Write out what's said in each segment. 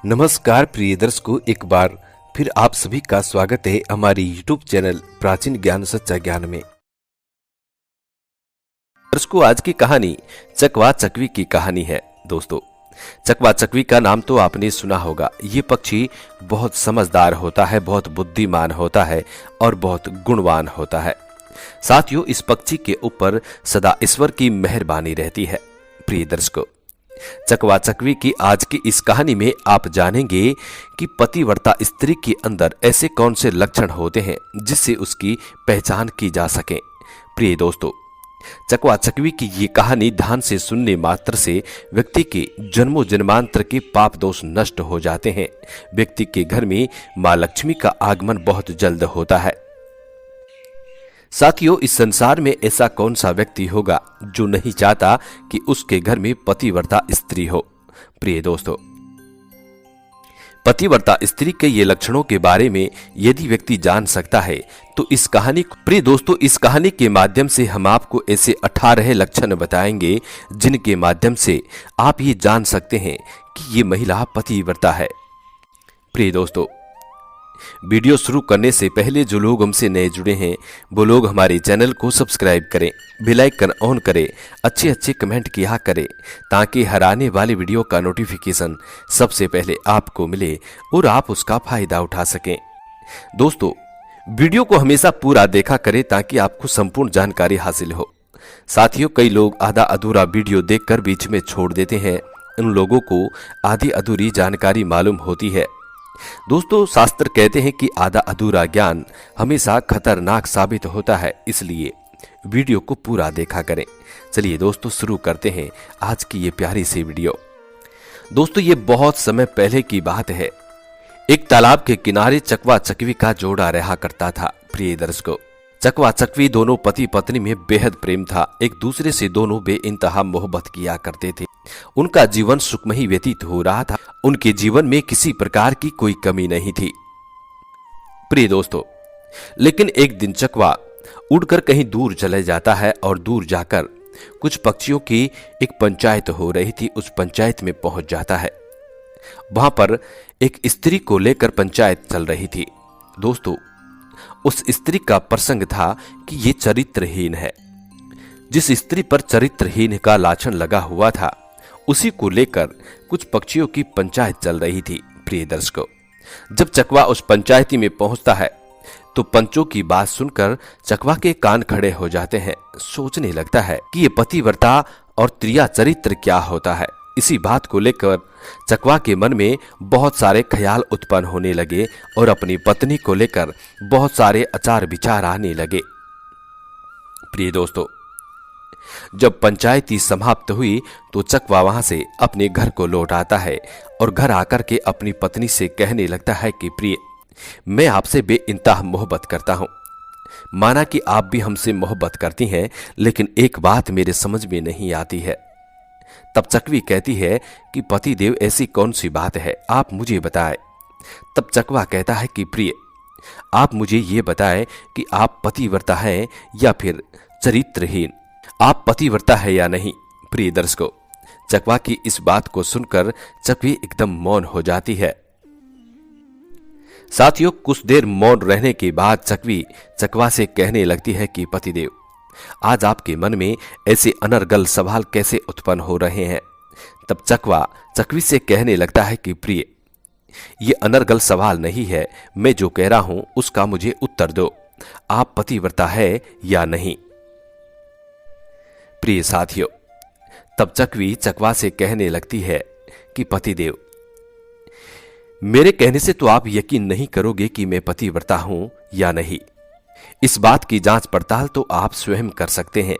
नमस्कार प्रिय दर्शकों, एक बार फिर आप सभी का स्वागत है हमारी YouTube चैनल प्राचीन ज्ञान सच्चा ज्ञान में। दर्शकों, आज की कहानी चकवा चकवी की कहानी है। दोस्तों, चकवा चकवी का नाम तो आपने सुना होगा। ये पक्षी बहुत समझदार होता है, बहुत बुद्धिमान होता है और बहुत गुणवान होता है। साथियों, इस पक्षी के ऊपर सदा ईश्वर की मेहरबानी रहती है। प्रिय दर्शकों, चकवा चकवी की आज की इस कहानी में आप जानेंगे कि पतिव्रता स्त्री के अंदर ऐसे कौन से लक्षण होते हैं जिससे उसकी पहचान की जा सके। प्रिय दोस्तों, चकवा चकवी की ये कहानी ध्यान से सुनने मात्र से व्यक्ति के जन्मों जन्मांतर के पाप दोष नष्ट हो जाते हैं। व्यक्ति के घर में मां लक्ष्मी का आगमन बहुत जल्द होता है। साथियों, इस संसार में ऐसा कौन सा व्यक्ति होगा जो नहीं चाहता कि उसके घर में पतिव्रता स्त्री हो। प्रिय दोस्तों, पतिव्रता स्त्री के ये लक्षणों के बारे में यदि व्यक्ति जान सकता है तो इस कहानी के माध्यम से हम आपको ऐसे 18 लक्षण बताएंगे जिनके माध्यम से आप ये जान सकते हैं कि ये महिला पतिव्रता है। प्रिय दोस्तों, वीडियो शुरू करने से पहले जो लोग हमसे नए जुड़े हैं वो लोग हमारे चैनल को सब्सक्राइब करें, बेल आइकन ऑन करें, अच्छे कमेंट किया करें ताकि हर आने वाली वीडियो का नोटिफिकेशन सबसे पहले आपको मिले और आप उसका फायदा उठा सकें। दोस्तों, वीडियो को हमेशा पूरा देखा करें ताकि आपको संपूर्ण जानकारी हासिल हो। साथियों, कई लोग आधा अधूरा वीडियो देखकर बीच में छोड़ देते हैं। उन लोगों को आधी अधूरी जानकारी मालूम होती है। दोस्तों, शास्त्र कहते हैं कि आधा अधूरा ज्ञान हमेशा खतरनाक साबित होता है, इसलिए वीडियो को पूरा देखा करें। चलिए दोस्तों, शुरू करते हैं आज की ये प्यारी सी वीडियो। दोस्तों, ये बहुत समय पहले की बात है। एक तालाब के किनारे चकवा चकवी का जोड़ा रहा करता था। प्रिय दर्शकों, चकवा चकवी दोनों पति पत्नी में बेहद प्रेम था। एक दूसरे से दोनों बेइंतहा मोहब्बत किया करते थे। उनका जीवन सुखमय व्यतीत हो रहा था। उनके जीवन में किसी प्रकार की कोई कमी नहीं थी। प्रिय दोस्तों, लेकिन एक दिन चकवा उड़कर कहीं दूर चले जाता है और दूर जाकर कुछ पक्षियों की एक पंचायत हो रही थी, उस पंचायत में पहुंच जाता है। वहां पर एक स्त्री को लेकर पंचायत चल रही थी। दोस्तों, उस स्त्री का प्रसंग था कि ये चरित्रहीन है। जिस स्त्री पर चरित्रहीन का लाछन लगा हुआ था उसी को लेकर कुछ पक्षियों की पंचायत चल रही थी। प्रिय दर्शकों, जब चकवा उस पंचायती में पहुंचता है तो पंचों की बात सुनकर चकवा के कान खड़े हो जाते हैं। सोचने लगता है कि ये पतिव्रता और त्रिया चरित्र क्या होता है। इसी बात को लेकर चकवा के मन में बहुत सारे ख्याल उत्पन्न होने लगे और अपनी पत्नी को लेकर बहुत सारे आचार विचार आने लगे। प्रिय दोस्तों, जब पंचायती समाप्त हुई तो चकवा वहां से अपने घर को लौट आता है और घर आकर के अपनी पत्नी से कहने लगता है कि प्रिय, मैं आपसे बेइंतहा मोहब्बत करता हूं। माना कि आप भी हमसे मोहब्बत करती हैं, लेकिन एक बात मेरे समझ में नहीं आती है। तब चकवी कहती है कि पतिदेव, ऐसी कौन सी बात है, आप मुझे बताएं। तब चकवा कहता है कि प्रिय, आप मुझे ये बताएं कि आप पतिव्रता हैं या फिर चरित्रहीन। आप पतिव्रता है या नहीं। प्रिय दर्शकों, चकवा की इस बात को सुनकर चकवी एकदम मौन हो जाती है। साथियों, कुछ देर मौन रहने के बाद चकवी चकवा से कहने लगती है कि पतिदेव, आज आपके मन में ऐसे अनर्गल सवाल कैसे उत्पन्न हो रहे हैं। तब चकवा चकवी से कहने लगता है कि प्रिय, ये अनर्गल सवाल नहीं है, मैं जो कह रहा हूं उसका मुझे उत्तर दो। आप पतिव्रता है या नहीं। प्रिय साथियों, तब चकवी चकवा से कहने लगती है कि पतिदेव, मेरे कहने से तो आप यकीन नहीं करोगे कि मैं पतिव्रता हूं या नहीं। इस बात की जांच पड़ताल तो आप स्वयं कर सकते हैं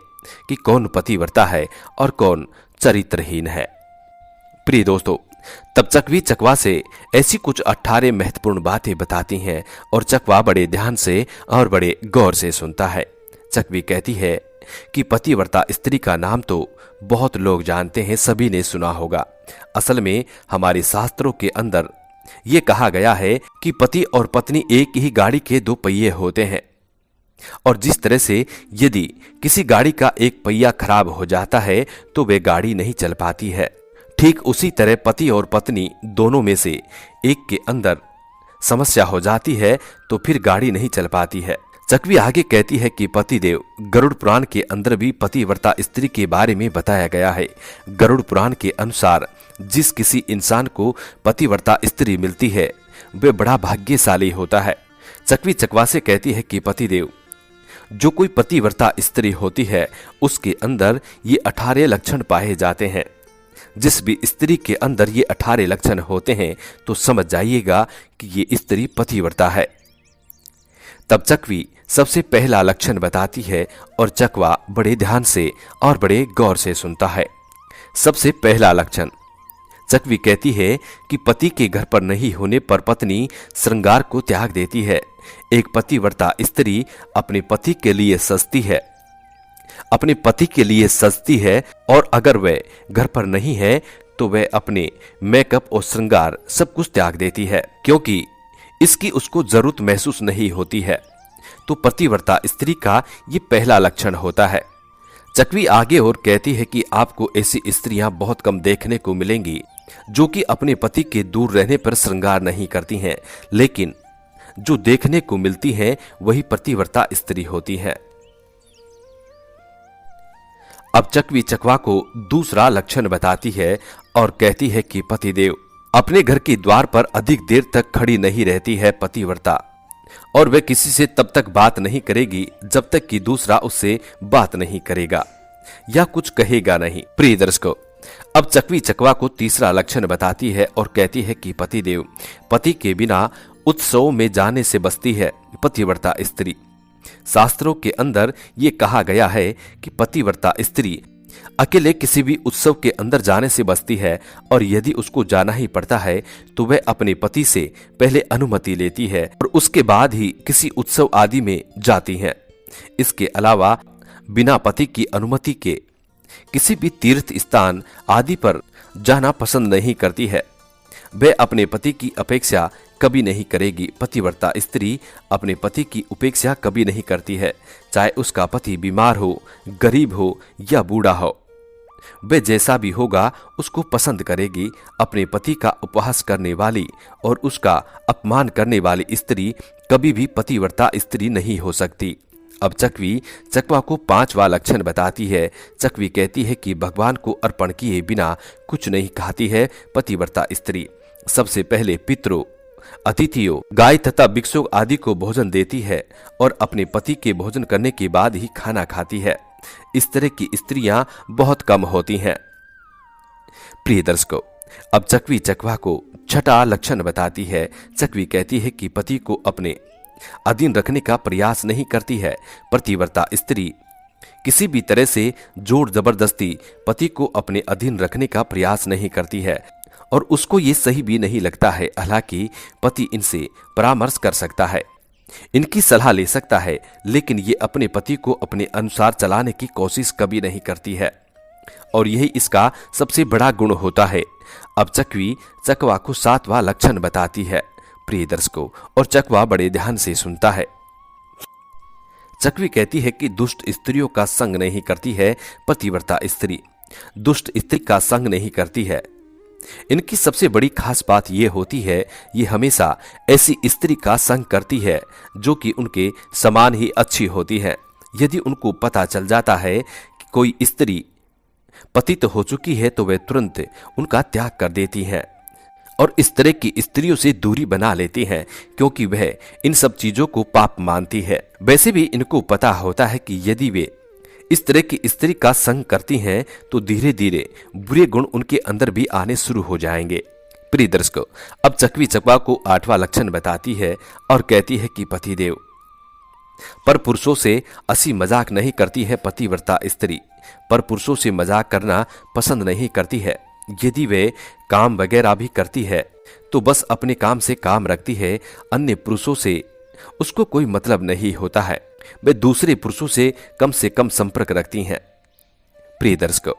कि कौन पतिव्रता है और कौन चरित्रहीन है। प्रिय दोस्तों, तब चकवी चकवा से ऐसी कुछ 18 महत्वपूर्ण बातें बताती हैं और चकवा बड़े ध्यान से और बड़े गौर से सुनता है। चकवी कहती है कि पतिव्रता स्त्री का नाम तो बहुत लोग जानते हैं, सभी ने सुना होगा। असल में हमारे शास्त्रों के अंदर ये कहा गया है कि पति और पत्नी एक ही गाड़ी के दो पहिए होते हैं और जिस तरह से यदि किसी गाड़ी का एक पहिया खराब हो जाता है तो वे गाड़ी नहीं चल पाती है, ठीक उसी तरह पति और पत्नी दोनों में से एक के अंदर समस्या हो जाती है तो फिर गाड़ी नहीं चल पाती है। चकवी आगे कहती है कि पतिदेव, गरुड़ पुराण के अंदर भी पतिव्रता स्त्री के बारे में बताया गया है। गरुड़ पुराण के अनुसार जिस किसी इंसान को पतिव्रता स्त्री मिलती है वह बड़ा भाग्यशाली होता है। चकवी चकवा से कहती है कि पतिदेव, जो कोई पतिव्रता स्त्री होती है उसके अंदर ये 18 लक्षण पाए जाते हैं। जिस भी स्त्री के अंदर ये 18 लक्षण होते हैं तो समझ जाइएगा कि ये स्त्री पतिव्रता है। तब चकवी सबसे पहला लक्षण बताती है और चकवा बड़े ध्यान से और बड़े गौर से सुनता है। सबसे पहला लक्षण, चकवी कहती है कि पति के घर पर नहीं होने पर पत्नी श्रृंगार को त्याग देती है। एक पतिव्रता स्त्री अपने पति के लिए सजती है, अपने पति के लिए सजती है, और अगर वह घर पर नहीं है तो वह अपने मेकअप और श्रृंगार सब कुछ त्याग देती है, क्योंकि इसकी उसको जरूरत महसूस नहीं होती है। तो पतिव्रता स्त्री का ये पहला लक्षण होता है। चकवी आगे और कहती है कि आपको ऐसी स्त्रियां बहुत कम देखने को मिलेंगी जो कि अपने पति के दूर रहने पर श्रृंगार नहीं करती हैं, लेकिन जो देखने को मिलती हैं वही पतिव्रता स्त्री होती हैं। अब चकवी चकवा को दूसरा लक्षण बताती है और कहती है कि पतिदेव, अपने घर के द्वार पर अधिक देर तक खड़ी नहीं रहती है पतिव्रता, और वह किसी से तब तक बात नहीं करेगी जब तक कि दूसरा उससे बात नहीं करेगा या कुछ कहेगा नहीं। प्रिय दर्शकों, अब चकवी चकवा को तीसरा लक्षण बताती है और कहती है कि पतिदेव, पति के बिना उत्सव में जाने से बचती है पतिव्रता स्त्री। शास्त्रों के अंदर ये कहा गया है कि पतिव्रता स्त्री अकेले किसी भी उत्सव के अंदर जाने से बचती है, और यदि उसको जाना ही पड़ता है तो वह अपने पति से पहले अनुमति लेती है और उसके बाद ही किसी उत्सव आदि में जाती है। इसके अलावा बिना पति की अनुमति के किसी भी तीर्थ स्थान आदि पर जाना पसंद नहीं करती है। वह अपने पति की अपेक्षा कभी नहीं करेगी। पतिव्रता स्त्री अपने पति की उपेक्षा कभी नहीं करती है, चाहे उसका पति बीमार हो, गरीब हो या बूढ़ा हो। वह जैसा भी होगा उसको पसंद करेगी। अपने पति का उपहास करने वाली और उसका अपमान करने वाली स्त्री कभी भी पतिव्रता स्त्री नहीं हो सकती। अब चकवी चकवा को पांचवा लक्षण बताती है। चकवी कहती है कि भगवान को अर्पण किए बिना कुछ नहीं खाती है पतिव्रता स्त्री। सबसे पहले पितरों, अतिथियों, गाय तथा भिक्षुक आदि को भोजन देती है और अपने पति के भोजन करने के बाद ही खाना खाती है। इस तरह की स्त्रियां बहुत कम होती हैं। प्रिय दर्शकों, अब चकवी चकवा को छठा लक्षण बताती है। चकवी कहती है कि पति को अपने अधीन रखने का प्रयास नहीं करती है पतिव्रता स्त्री। किसी भी तरह से जोर जबरदस्ती पति को अपने अधीन रखने का प्रयास नहीं करती है, और उसको ये सही भी नहीं लगता है। हालांकि पति इनसे परामर्श कर सकता है, इनकी सलाह ले सकता है, लेकिन ये अपने पति को अपने अनुसार चलाने की कोशिश कभी नहीं करती है, और यही इसका सबसे बड़ा गुण होता है। अब चकवी चकवा को सातवां लक्षण बताती है। प्रिय दर्शकों, और चकवा बड़े ध्यान से सुनता है। चकवी कहती है कि दुष्ट स्त्रियों का संग नहीं करती है पतिव्रता स्त्री। दुष्ट स्त्री का संग नहीं करती है। इनकी सबसे बड़ी खास बात यह होती है, ये हमेशा ऐसी स्त्री का संग करती है जो कि उनके समान ही अच्छी होती है। यदि उनको पता चल जाता है कि कोई स्त्री पतित हो चुकी है तो वे तुरंत उनका त्याग कर देती हैं और इस तरह की स्त्रियों से दूरी बना लेती हैं, क्योंकि वह इन सब चीजों को पाप मानती है। वैसे भी इनको पता होता है कि यदि वे इस तरह की स्त्री का संग करती हैं तो धीरे धीरे बुरे गुण उनके अंदर भी आने शुरू हो जाएंगे। प्रिय दर्शकों, अब चकवी चकवा को आठवां लक्षण बताती है और कहती है कि पतिदेव, पर पुरुषों से हंसी मजाक नहीं करती है पतिव्रता स्त्री। पर पुरुषों से मजाक करना पसंद नहीं करती है। यदि वे काम वगैरह भी करती है तो बस अपने काम से काम रखती है, अन्य पुरुषों से उसको कोई मतलब नहीं होता है। वे दूसरे पुरुषों से कम संपर्क रखती हैं। प्रिय दर्शकों,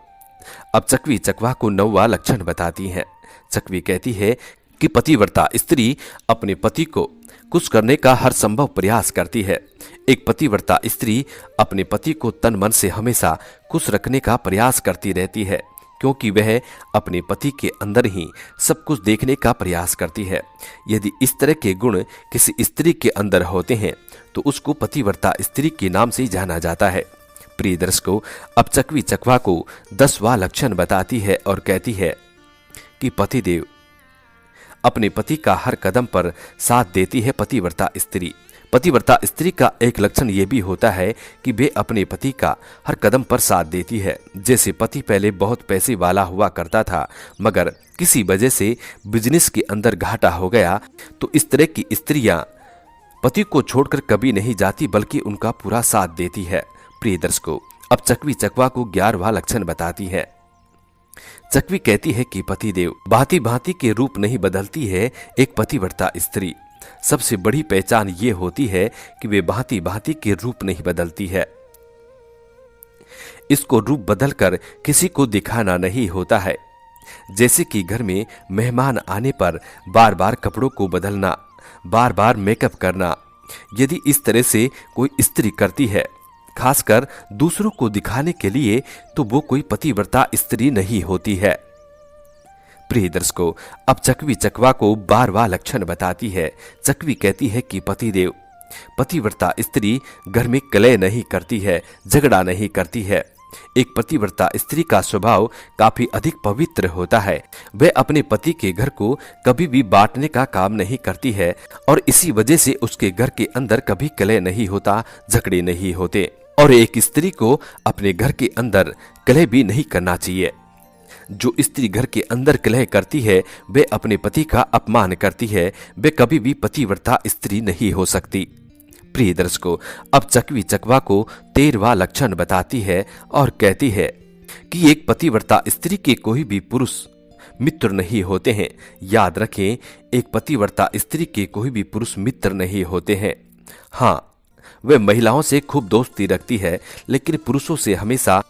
अब चकवी चकवा को नौवां लक्षण बताती हैं। चकवी कहती है कि पतिव्रता स्त्री अपने पति को खुश करने का हर संभव प्रयास करती है। एक पतिव्रता स्त्री अपने पति को तन मन से हमेशा खुश रखने का प्रयास करती रहती है, क्योंकि वह अपने पति के अंदर ही सब कुछ देखने का प्रयास करती है। यदि इस तरह के गुण किसी स्त्री के अंदर होते हैं तो उसको पतिव्रता स्त्री के नाम से जाना जाता है। प्रिय दर्शकों, अब चकवी चकवा को 10वां लक्षण बताती है और कहती है कि पतिदेव अपने पति का हर कदम पर साथ देती है पतिव्रता स्त्री। पतिव्रता स्त्री का एक लक्षण यह भी होता है कि वे अपने पति का हर कदम पर साथ देती है। जैसे पति पहले बहुत पैसे वाला हुआ करता था, मगर किसी वजह से बिजनेस के अंदर घाटा हो गया, तो इस तरह की स्त्रियां पति को छोड़कर कभी नहीं जाती बल्कि उनका पूरा साथ देती है। प्रिय दर्शकों, अब चकवी चकवा को 11वां लक्षण बताती है। चकवी कहती है कि पतिदेव भांति भांति के रूप नहीं बदलती है एक पतिव्रता स्त्री। सबसे बड़ी पहचान ये होती है कि वे भांति भांति के रूप नहीं बदलती है। इसको रूप बदलकर किसी को दिखाना नहीं होता है। जैसे कि घर में मेहमान आने पर बार बार कपड़ों को बदलना, बार बार मेकअप करना, यदि इस तरह से कोई स्त्री करती है, खासकर दूसरों को दिखाने के लिए, तो वो कोई पतिव्रता स्त्री नहीं होती है। प्रिय दर्शकों, अब चकवी चकवा को 12वां लक्षण बताती है। चकवी कहती है कि पतिदेव पतिव्रता स्त्री घर में कलह नहीं करती है, झगड़ा नहीं करती है। एक पतिव्रता स्त्री का स्वभाव काफी अधिक पवित्र होता है। वह अपने पति के घर को कभी भी बांटने का काम नहीं करती है और इसी वजह से उसके घर के अंदर कभी कलह नहीं होता, झगड़े नहीं होते। और एक स्त्री को अपने घर के अंदर कलह भी नहीं करना चाहिए। जो स्त्री घर के अंदर कलह करती है वे अपने पति का अपमान करती है, वे कभी भी पतिव्रता स्त्री नहीं हो सकती। प्रिय दर्शकों, अब चकवी चकवा को 13वां लक्षण बताती है और कहती है कि एक पतिव्रता स्त्री के कोई भी पुरुष मित्र नहीं होते हैं। याद रखें, एक पतिव्रता स्त्री के कोई भी पुरुष मित्र नहीं होते हैं। हाँ, वे महिलाओं से खूब दोस्ती रखती है, लेकिन पुरुषों से हमेशा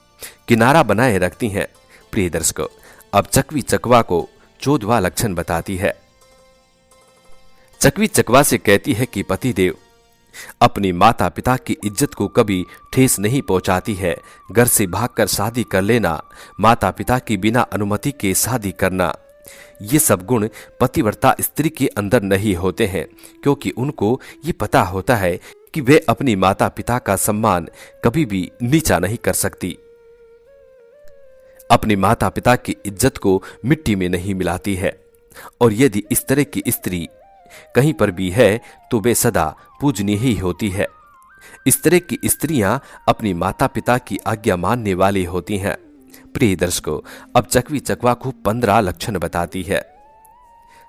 किनारा बनाए रखती हैं। प्रिय दर्शकों, अब चकवी चकवा को 14वां लक्षण बताती है। चकवी चकवा से कहती है कि पतिदेव अपनी माता पिता की इज्जत को कभी ठेस नहीं पहुंचाती है। घर से भागकर शादी कर लेना, माता पिता की बिना अनुमति के शादी करना, ये सब गुण पतिव्रता स्त्री के अंदर नहीं होते हैं, क्योंकि उनको ये पता होता है कि वे अपनी माता पिता का सम्मान कभी भी नीचा नहीं कर सकती, अपनी माता पिता की इज्जत को मिट्टी में नहीं मिलाती है। और यदि इस तरह की स्त्री कहीं पर भी है तो वे सदा पूजनीय ही होती है। इस तरह की स्त्रियां अपनी माता पिता की आज्ञा मानने वाली होती हैं। प्रिय दर्शकों, अब चकवी चकवा को 15 लक्षण बताती है।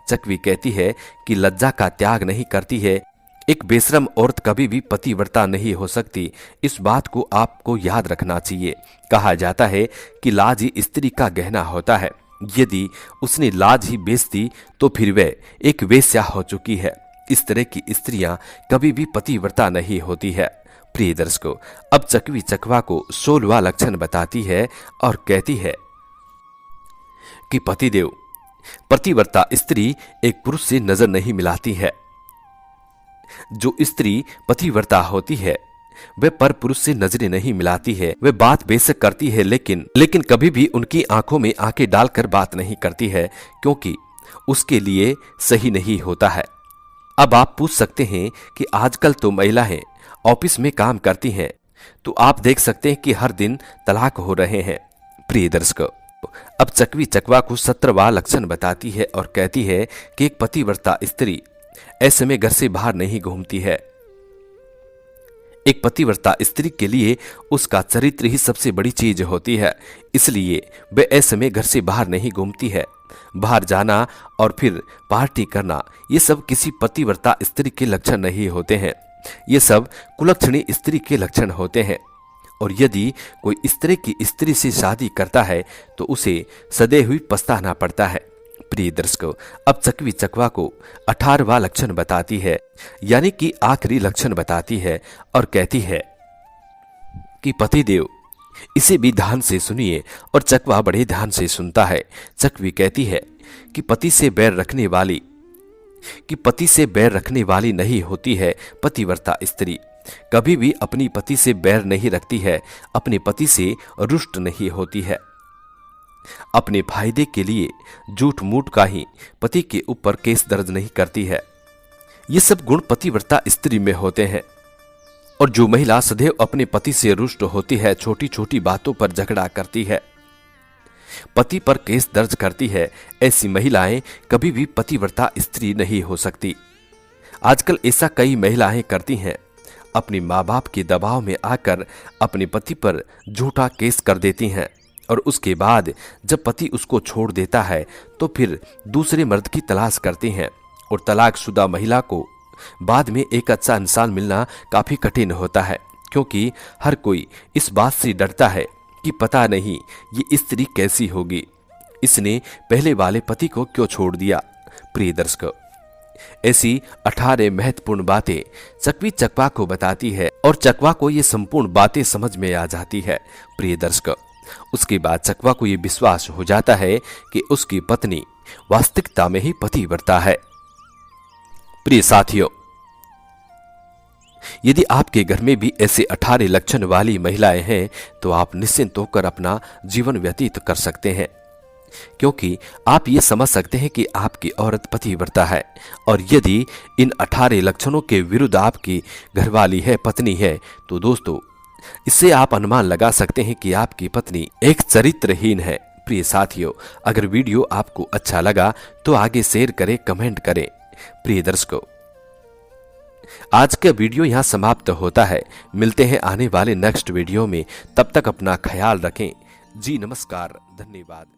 चकवी कहती है कि लज्जा का त्याग नहीं करती है। एक बेशरम औरत कभी भी पतिव्रता नहीं हो सकती। इस बात को आपको याद रखना चाहिए। कहा जाता है कि लाज ही स्त्री का गहना होता है। यदि उसने लाज ही बेच दी तो फिर वह एक वेश्या हो चुकी है। इस तरह की स्त्रियां कभी भी पतिव्रता नहीं होती है। प्रिय दर्शकों, अब चकवी चकवा को 16वां लक्षण बताती है और कहती है कि पतिदेव पतिव्रता स्त्री एक पुरुष से नजर नहीं मिलाती है। जो स्त्री पतिव्रता होती है वह पर पुरुष से नजरें नहीं मिलाती है। वह बात बेशक करती है, लेकिन कभी भी उनकी आंखों में आंखें डालकर बात नहीं करती है, क्योंकि उसके लिए सही नहीं होता है। अब आप पूछ सकते हैं कि आजकल तो महिलाएं ऑफिस में काम करती हैं, तो आप देख सकते हैं कि हर दिन तलाक हो रहे हैं। प्रिय दर्शकों, अब चकवी चकवा को 17वां लक्षण बताती है और कहती है कि एक पतिव्रता स्त्री ऐसे में घर से बाहर नहीं घूमती है। एक पतिव्रता स्त्री के लिए उसका चरित्र ही सबसे बड़ी चीज होती है, इसलिए वह ऐसे में घर से बाहर नहीं घूमती है। बाहर जाना और फिर पार्टी करना, ये सब किसी पतिव्रता स्त्री के लक्षण नहीं होते हैं। ये सब कुलक्षणी स्त्री के लक्षण होते हैं। और यदि कोई इस तरह की स्त्री से शादी करता है तो उसे सदैव ही पछताना पड़ता है। प्रिय दर्शकों, अब चकवी चकवा को 18वां लक्षण बताती है, यानी कि आखिरी लक्षण बताती है और कहती है कि पतिदेव इसे भी ध्यान से सुनिए। और चकवा बड़े ध्यान से सुनता है। चकवी कहती है कि पति से बैर रखने वाली नहीं होती है पतिव्रता स्त्री। कभी भी अपनी पति से बैर नहीं रखती है, अपने पति से रुष्ट नहीं होती है। अपने फायदे के लिए झूठ मूठ का ही पति के ऊपर केस दर्ज नहीं करती है। ये सब गुण पतिव्रता स्त्री में होते हैं। और जो महिला सदैव अपने पति से रुष्ट होती है, छोटी छोटी बातों पर झगड़ा करती है, पति पर केस दर्ज करती है, ऐसी महिलाएं कभी भी पतिव्रता स्त्री नहीं हो सकती। आजकल ऐसा कई महिलाएं करती हैं, अपने माँ बाप के दबाव में आकर अपने पति पर झूठा केस कर देती हैं और उसके बाद जब पति उसको छोड़ देता है तो फिर दूसरे मर्द की तलाश करती हैं। और तलाकशुदा महिला को बाद में एक अच्छा इंसान मिलना काफी कठिन होता है, क्योंकि हर कोई इस बात से डरता है कि पता नहीं ये स्त्री कैसी होगी, इसने पहले वाले पति को क्यों छोड़ दिया। प्रिय दर्शकों, ऐसी 18 महत्वपूर्ण बातें चकवी चकवा को बताती है और चकवा को ये संपूर्ण बातें समझ में आ जाती है। प्रिय दर्शकों, उसके बाद चकवा को ये विश्वास हो जाता है कि उसकी पत्नी वास्तविकता में ही पतिव्रता है। प्रिय साथियों, यदि आपके घर में भी ऐसे 18 लक्षण वाली महिलाएं हैं तो आप निश्चिंत होकर अपना जीवन व्यतीत कर सकते हैं, क्योंकि आप ये समझ सकते हैं कि आपकी औरत पतिव्रता है। और यदि इन 18 लक्षणों के विरुद्ध आपकी घरवाली है, पत्नी है, तो दोस्तों इससे आप अनुमान लगा सकते हैं कि आपकी पत्नी एक चरित्रहीन है। प्रिय साथियों, अगर वीडियो आपको अच्छा लगा तो आगे शेयर करें, कमेंट करें। प्रिय दर्शकों, आज का वीडियो यहाँ समाप्त होता है। मिलते हैं आने वाले नेक्स्ट वीडियो में, तब तक अपना ख्याल रखें। जी नमस्कार, धन्यवाद।